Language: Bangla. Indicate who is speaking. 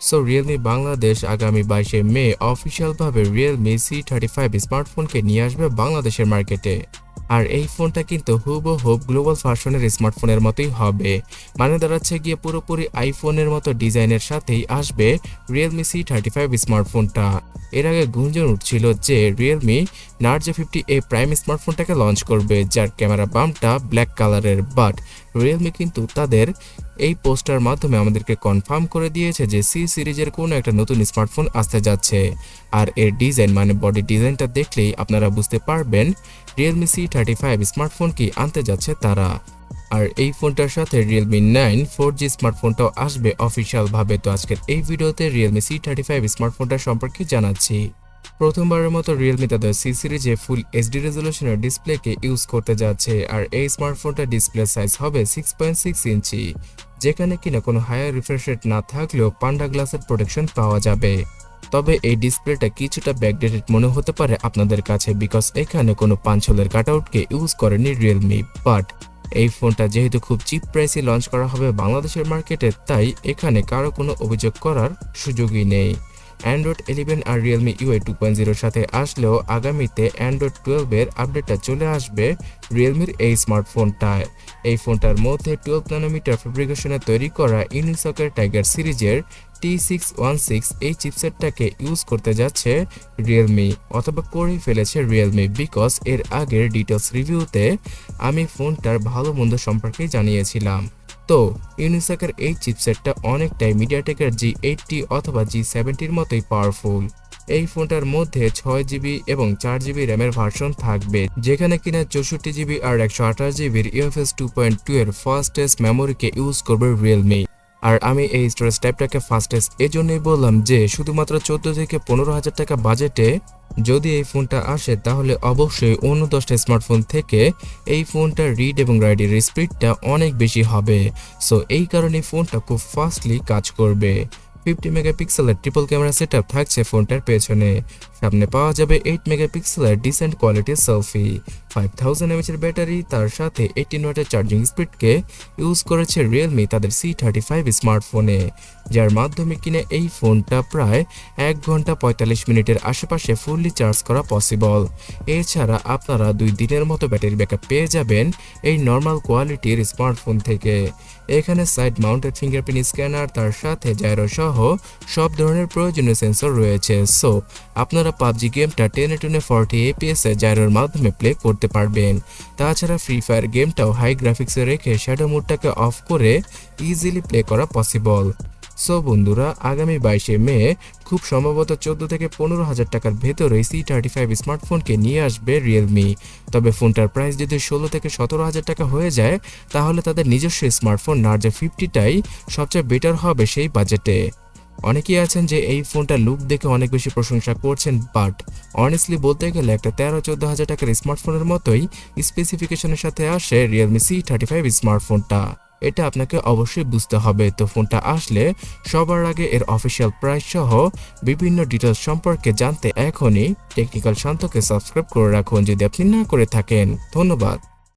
Speaker 1: সো রিয়েলমি বাংলাদেশ আগামী 22শে মে অফিসিয়ালভাবে রিয়েলমি C35 স্মার্টফোনকে নিয়ে আসবে বাংলাদেশের মার্কেটে। আর এই ফোনটা কিন্তু হুবহুব গ্লোবাল ভার্সনের স্মার্টফোনের মতোই হবে, মানে দাঁড়াচ্ছে গিয়ে পুরোপুরি আইফোনের মতো ডিজাইনের সাথেই আসবে রিয়েলমি C35 স্মার্টফোনটা। এর আগে গুঞ্জন উঠছিল যে রিয়েলমি নার্জো 50A প্রাইম স্মার্টফোনটাকে লঞ্চ করবে, যার ক্যামেরা বাম্পটা ব্ল্যাক কালারের, বাট রিয়েলমি কিন্তু তাদের এই পোস্টার মাধ্যমে আমাদেরকে কনফার্ম করে দিয়েছে যে সি সিরিজের কোনো একটা নতুন স্মার্টফোন আসতে যাচ্ছে। আর এর ডিজাইন মানে বডি ডিজাইনটা দেখলেই আপনারা বুঝতে পারবেন রিয়েলমি C35 স্মার্টফোন কি আনতে যাচ্ছে তারা। আর এই ফোনটার সাথে রিয়েলমি 9 4G স্মার্টফোনটাও আসবে অফিসিয়ালভাবে। তো আজকের এই ভিডিওতে রিয়েলমি C35 স্মার্টফোনটা সম্পর্কে জানাচ্ছি। প্রথমবারের মতো রিয়েলমি তাদের সি সিরিজে ফুল এইচডি রেজলিউশনের ডিসপ্লেকে ইউজ করতে যাচ্ছে। আর এই স্মার্টফোনটার ডিসপ্লে সাইজ হবে 6.6 ইঞ্চি, যেখানে কিনা কোনো হায়ার রিফ্রেশ রেট না থাকলেও পান্ডা গ্লাসের প্রোটেকশন পাওয়া যাবে। তবে এই ডিসপ্লেটা কিছুটা ব্যাকডেটেড মনে হতে পারে আপনাদের কাছে, বিকজ এখানে কোনো পাঞ্চলের কাটআউটকে ইউজ করেনি রিয়েলমি। বাট এই ফোনটা যেহেতু খুব চিপ প্রাইসে লঞ্চ করা হবে বাংলাদেশের মার্কেটে, তাই এখানে কারো কোনো অভিযোগ করার সুযোগই নেই। অ্যান্ড্রয়েড 11 আর রিয়েলমি UI 2.0 সাথে আসলেও আগামীতে অ্যান্ড্রয়েড 12 এর আপডেটটা চলে আসবে রিয়েলমির এই স্মার্টফোনটায়। এই ফোনটার মধ্যে 12 ন্যানোমিটার ফেব্রিকেশনে তৈরি করা ইউনিসকের টাইগার সিরিজের T616 এই চিপসেটটাকে ইউজ করতে যাচ্ছে রিয়েলমি, অথবা করেই ফেলেছে রিয়েলমি, বিকজ এর আগের ডিটেলস রিভিউতে আমি ফোনটার ভালো মন্দ সম্পর্কে জানিয়েছিলাম। তো ইউনিসকের এই চিপসেটটা অনেকটাই মিডিয়াটেকের G80 অথবা G70 মতোই পাওয়ারফুল। এই ফোনটার মধ্যে 6GB এবং 4GB র্যামের ভার্সন থাকবে, যেখানে কিনা 64GB আর 128GBর UFS 2.2 এর ফাস্টেস্ট মেমোরিকে ইউজ করবে রিয়েলমি। আর আমি এই স্টোরেজ টাইপটাকে ফাস্টেস্ট এজন্যই বললাম যে শুধুমাত্র 14 থেকে 15,000 টাকা বাজেটে যদি এই ফোনটা আসে, তাহলে অবশ্যই অন্য 10টা স্মার্টফোন থেকে এই ফোনটার রিড এবং রাইডের স্পিডটা অনেক বেশি হবে। সো এই কারণে ফোনটা খুব ফাস্টলি কাজ করবে। 50 মেগাপিক্সেলের ট্রিপল ক্যামেরা সেটআপ থাকছে ফোনটার পেছনে। সামনে পাওয়া যাবে 8 মেগাপিক্সেলের ডিসেন্ট কোয়ালিটির সেলফি, 5000 mAh এর ব্যাটারি, তার সাথে 18 ওয়াটের চার্জিং স্পিডকে ইউজ করেছে রিয়েলমি তাদের C35 স্মার্টফোনে, যার মাধ্যমে কিনা এই ফোনটা প্রায় 1 ঘন্টা 45 মিনিটের আশেপাশে ফুললি চার্জ করা পসিবল। এছাড়া আপনারা 2 দিনের মতো ব্যাটারি ব্যাকআপ পেয়ে যাবেন এই নর্মাল কোয়ালিটির স্মার্টফোন থেকে। এখানে সাইড মাউন্টেড ফিঙ্গারপ্রিন্ট স্ক্যানার, তার সাথে জাইরো সহ সব ধরনের প্রয়োজনীয় সেন্সর রয়েছে। সো আপনারা পাবজি গেমটা 1080 FPS এ জাইরোর মাধ্যমে প্লে করতে পারবেন। তাছাড়া ফ্রি ফায়ার গেমটাও হাই গ্রাফিক্সে রেখে শ্যাডো মোডটাকে অফ করে ইজিলি প্লে করা পসিবল। সো বন্ধুরা, আগামী 22শে মে খুব সম্ভবত 14 থেকে 15,000 টাকার ভেতরে C35 স্মার্টফোনকে নিয়ে আসবে রিয়েলমি। তবে ফোনটার প্রাইস যদি 16 থেকে 17,000 টাকা হয়ে যায়, তাহলে তাদের নিজস্ব স্মার্টফোন নার্জো 50টাই সবচেয়ে বেটার হবে সেই বাজেটে। অনেকেই আছেন যে এই ফোনটার লুক দেখে অনেক বেশি প্রশংসা করছেন, বাট অনেস্টলি বলতে গেলে একটা 13-14 হাজার টাকার স্মার্টফোনের মতোই স্পেসিফিকেশনের সাথে আসে রিয়েলমি C35 স্মার্টফোনটা। এটা আপনাকে অবশ্যই বুঝতে হবে। তো ফোনটা আসলে সবার আগে এর অফিসিয়াল প্রাইস সহ বিভিন্ন ডিটেলস সম্পর্কে জানতে এখনই টেকনিক্যাল শান্তকে সাবস্ক্রাইব করে রাখুন যদি আপনি না করে থাকেন। ধন্যবাদ।